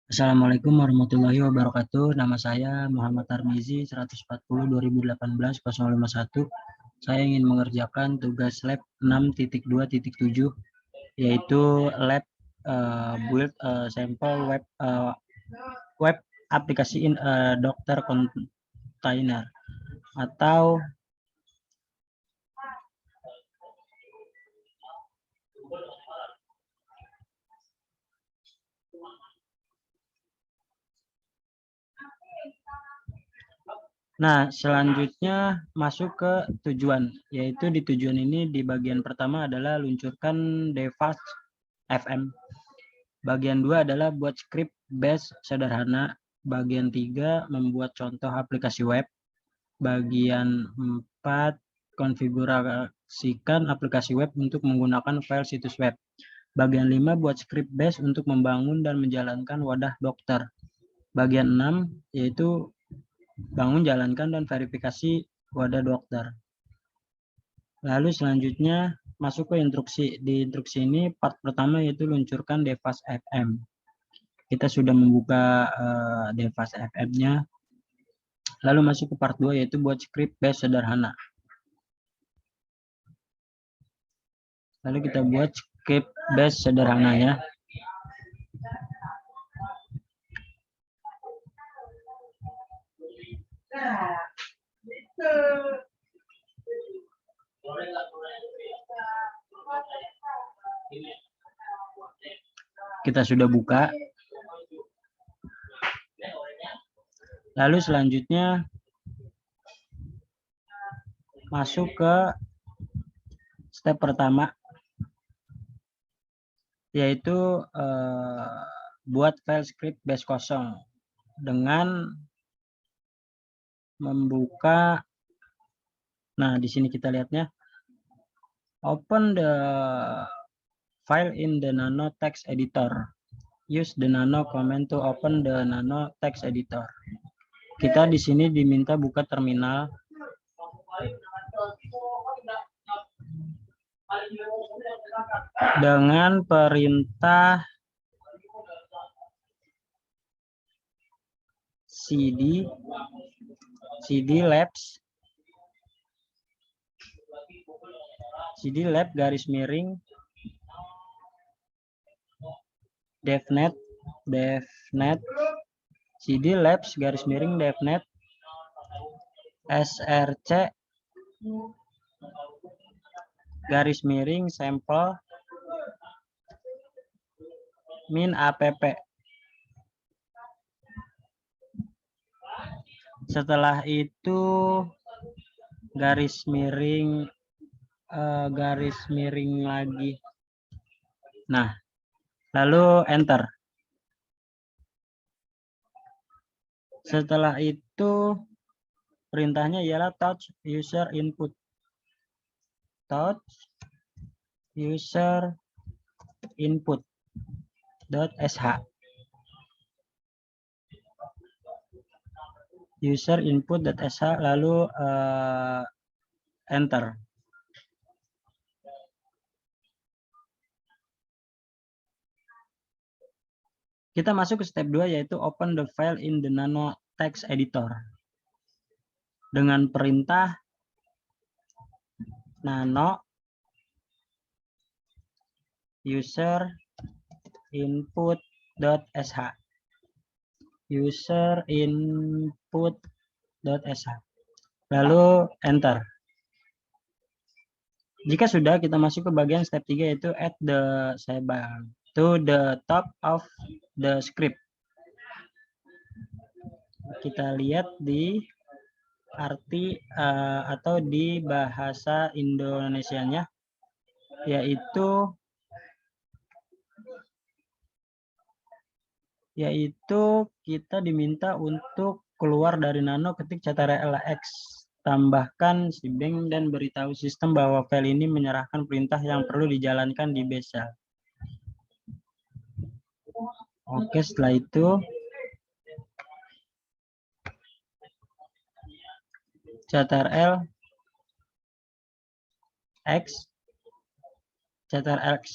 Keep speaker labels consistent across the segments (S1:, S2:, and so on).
S1: Assalamualaikum warahmatullahi wabarakatuh. Nama saya Muhammad Tarmizi, 140 2018 051. Saya ingin mengerjakan tugas lab 6.2.7, yaitu lab build sampel web aplikasi dokter kontainer atau selanjutnya masuk ke tujuan, yaitu di tujuan ini di bagian pertama adalah luncurkan device FM. Bagian 2 adalah buat script base sederhana. Bagian 3 membuat contoh aplikasi web. Bagian 4 konfigurasikan aplikasi web untuk menggunakan file situs web. Bagian 5 buat script base untuk membangun dan menjalankan wadah dokter. Bagian 6 yaitu bangun, jalankan, dan verifikasi wadah dokter. Lalu selanjutnya masuk ke instruksi. Di instruksi ini part pertama yaitu luncurkan device FM. Kita sudah membuka device FM-nya. Lalu masuk ke part 2 yaitu buat script base sederhana. Lalu kita buat script base sederhana ya. Kita sudah buka. Lalu selanjutnya masuk ke step pertama, yaitu buat file script base kosong dengan membuka. Nah, di sini kita lihatnya, open the file in the Nano text editor. Use the Nano command to open the Nano text editor. Kita di sini diminta buka terminal. Dengan perintah cd lab garis miring devnet cd labs garis miring devnet src garis miring sampel min app. Setelah itu garis miring lagi. Nah, lalu enter. Setelah itu perintahnya ialah touch user input. Touch user input.sh. User input.sh lalu enter. Kita masuk ke step 2 yaitu open the file in the Nano text editor. Dengan perintah nano user input.sh. User input.sh. Lalu enter. Jika sudah, kita masuk ke bagian step 3 yaitu add the to the top of the script. Kita lihat di arti atau di bahasa Indonesianya, yaitu kita diminta untuk keluar dari Nano, ketik ctrl-x, tambahkan shebang dan beritahu sistem bahwa file ini menyerahkan perintah yang perlu dijalankan di base shell. Oke, setelah itu ctrl-x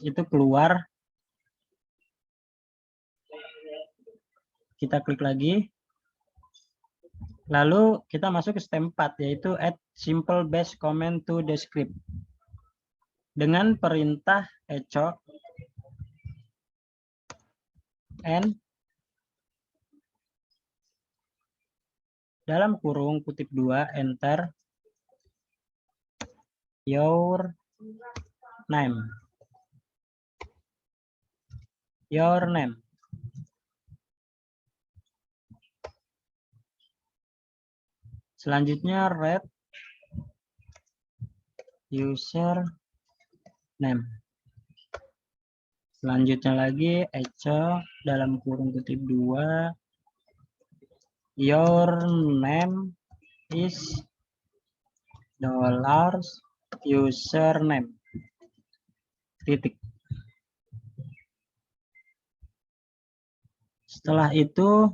S1: itu keluar. kita klik lagi. Lalu kita masuk ke step 4, yaitu add simple bash comment to the script. Dengan perintah echo and dalam kurung kutip 2 enter your name. Your name. Selanjutnya read user name. Selanjutnya lagi echo dalam kurung kutip 2 your name is $username titik. Setelah itu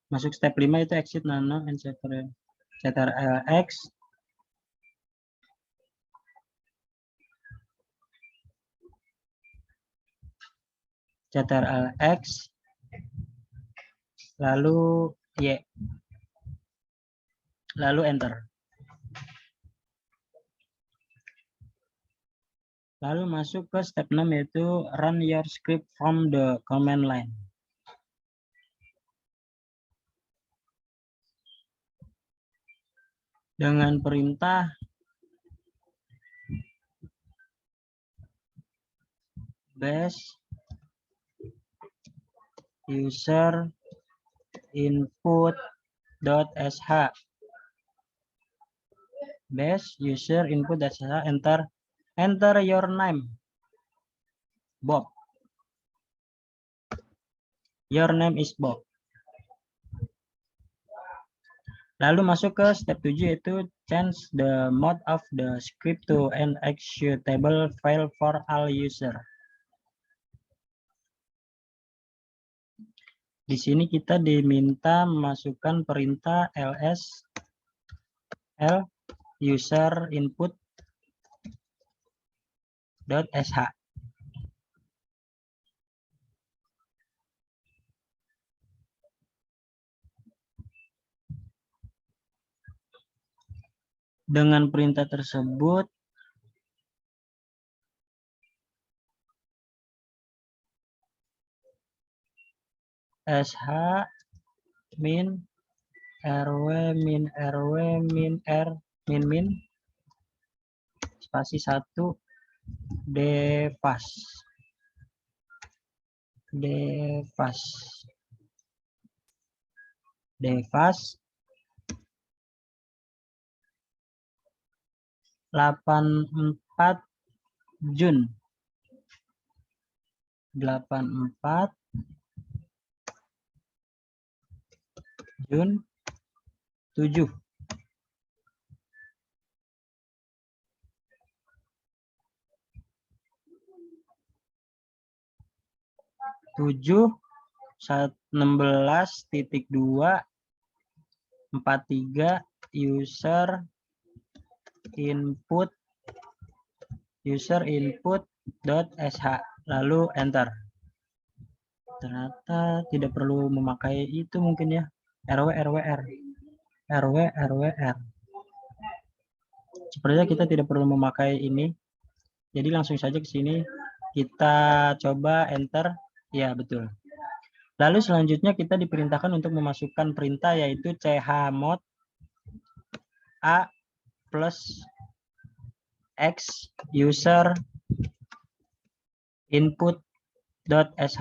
S1: masuk step 5, itu exit nano and ctrl-x. ctrl-x lalu y, lalu enter. Lalu masuk ke step 6, yaitu run your script from the command line. Dengan perintah bash user input.sh. Bash user input.sh, enter your name, Bob. Your name is Bob. Lalu masuk ke step 7, yaitu change the mode of the script to an executable file for all user. Di sini kita diminta memasukkan perintah ls l user input.sh. Dengan perintah tersebut sh min rw min rw min r min min spasi 1 devas 84 Jun 84 Jun 7. Tujuh 16.2 43 user input.sh, lalu enter. Ternyata tidak perlu memakai itu mungkin ya, rwr. Sepertinya kita tidak perlu memakai ini, jadi langsung saja ke sini kita coba enter. Ya, betul. Lalu selanjutnya kita diperintahkan untuk memasukkan perintah, yaitu chmod a plus x user input.sh,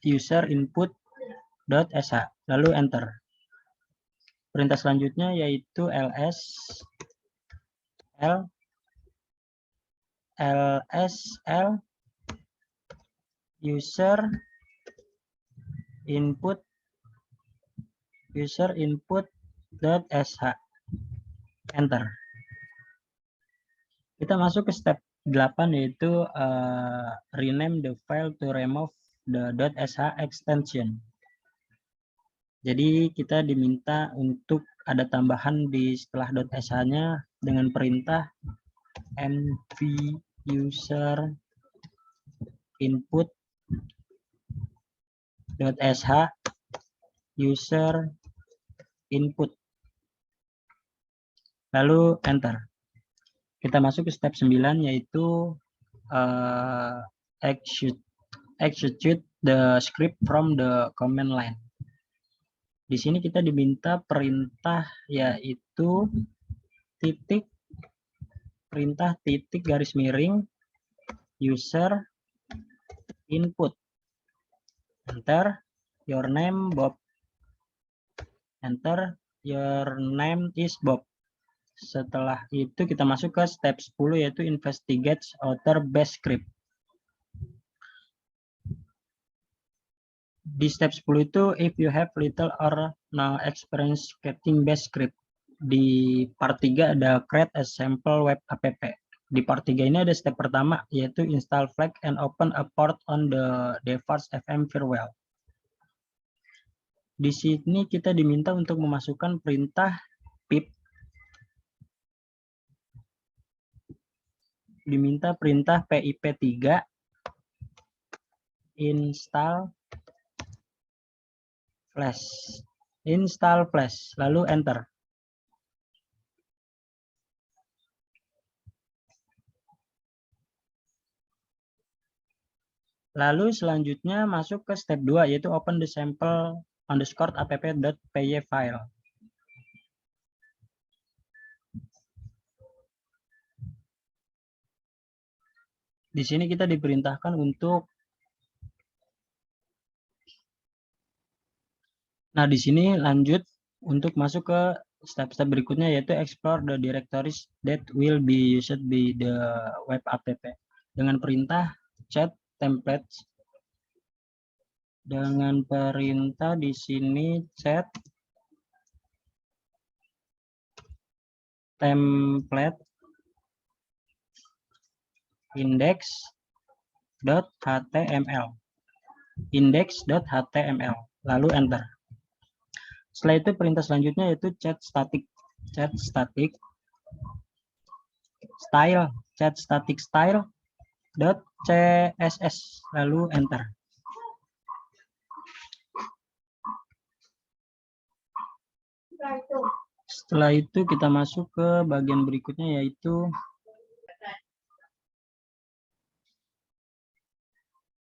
S1: user input.sh, lalu enter. Perintah selanjutnya yaitu ls user input.sh, enter. Kita masuk ke step 8, yaitu rename the file to remove the .sh extension. Jadi kita diminta untuk ada tambahan di setelah .sh-nya dengan perintah mv user input.sh user input. Lalu enter. Kita masuk ke step 9 yaitu execute the script from the command line. Di sini kita diminta perintah yaitu perintah titik garis miring user input. Enter your name Bob. Enter your name is Bob. Setelah itu kita masuk ke step 10 yaitu investigate outer base script. Di step 10 itu if you have little or no experience scripting base script. Di part 3 ada create a sample web app. Di part 3 ini ada step pertama yaitu install Flag and open a port on the device FM firewall. Di sini kita diminta untuk memasukkan perintah pip. Diminta perintah pip3 install flash, lalu enter. Lalu selanjutnya masuk ke step 2 yaitu open the sample _app.py file. Di sini kita diperintahkan untuk di sini lanjut untuk masuk ke step-step berikutnya yaitu explore the directories that will be used by the web app dengan perintah chat templates. Dengan perintah di sini chat template index.html lalu enter. Setelah itu perintah selanjutnya yaitu chat static style.css lalu enter. Setelah itu kita masuk ke bagian berikutnya yaitu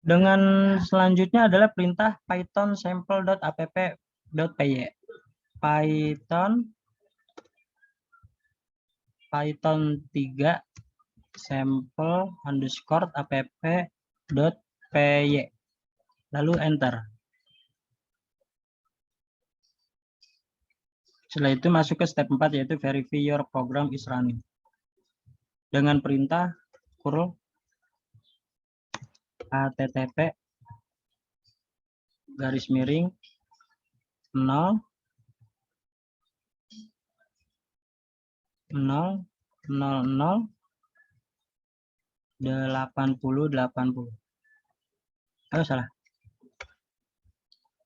S1: dengan selanjutnya adalah perintah python sample.app.py. Python 3 sample_app.py lalu enter. Setelah itu masuk ke step 4 yaitu verify your program is running. Dengan perintah curl http // 0 0 0 80 80. Oh salah.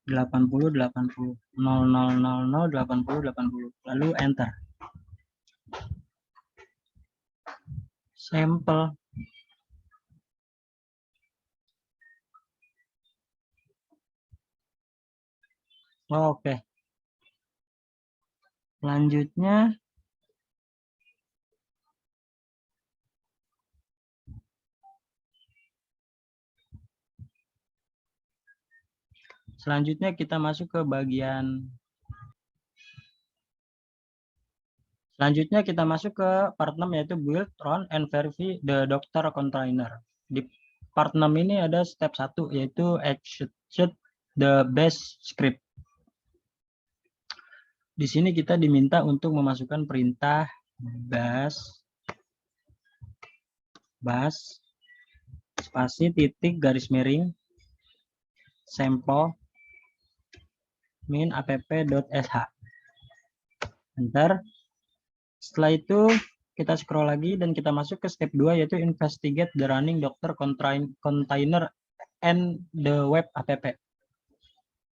S1: 80 80 00 00 80 80 lalu enter. Sampel. Oke. Selanjutnya kita masuk ke bagian part 6 yaitu build, run, and verify the Docker container. Di part 6 ini ada step 1 yaitu execute the base script. Di sini kita diminta untuk memasukkan perintah bash spasi titik garis miring sample min app.sh. Enter. Setelah itu kita scroll lagi dan kita masuk ke step 2 yaitu investigate the running Docker container and the web app.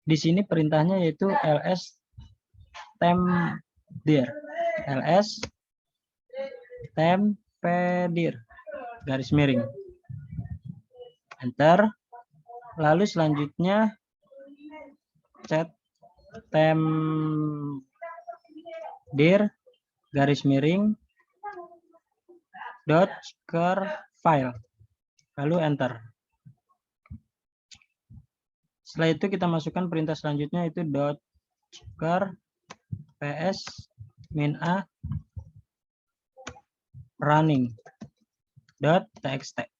S1: Di sini perintahnya yaitu ls tempdir garis miring enter. Lalu selanjutnya set dir garis miring .curl lalu enter. Setelah itu kita masukkan perintah selanjutnya itu .curl ps -a running .txt.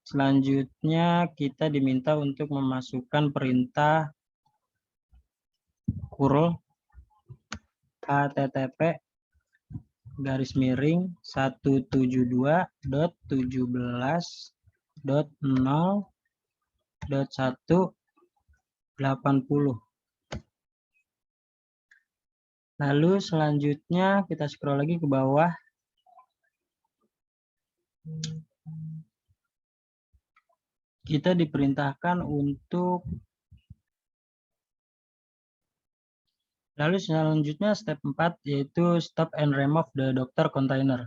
S1: Selanjutnya kita diminta untuk memasukkan perintah curl http garis miring 172.17.0.180. Lalu selanjutnya kita scroll lagi ke bawah. Kita diperintahkan untuk lalu selanjutnya step 4 yaitu stop and remove the Docker container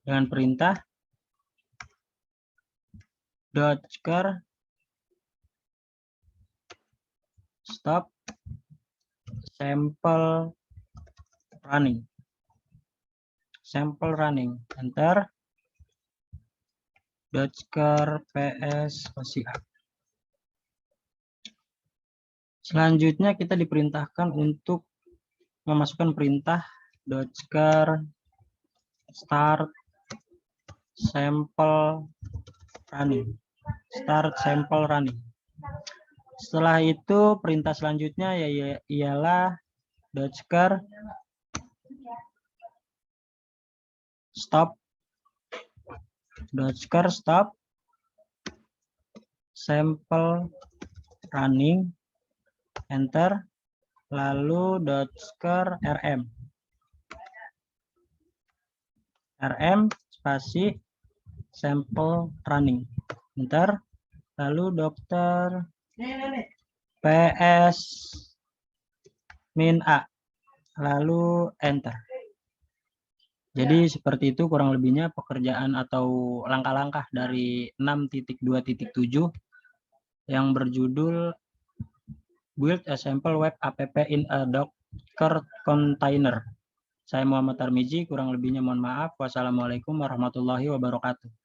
S1: dengan perintah .curl stop sample running enter. .curl ps -a. Selanjutnya kita diperintahkan untuk memasukkan perintah .curl start sample running. Setelah itu perintah selanjutnya ialah .curl stop sample running enter. Lalu .curl rm spasi sample running enter. Lalu dokter ps -a lalu enter. Jadi seperti itu kurang lebihnya pekerjaan atau langkah-langkah dari 6.2.7 yang berjudul Build a Sample Web App in a Docker Container. Saya Muhammad Tarmizi, kurang lebihnya mohon maaf. Wassalamualaikum warahmatullahi wabarakatuh.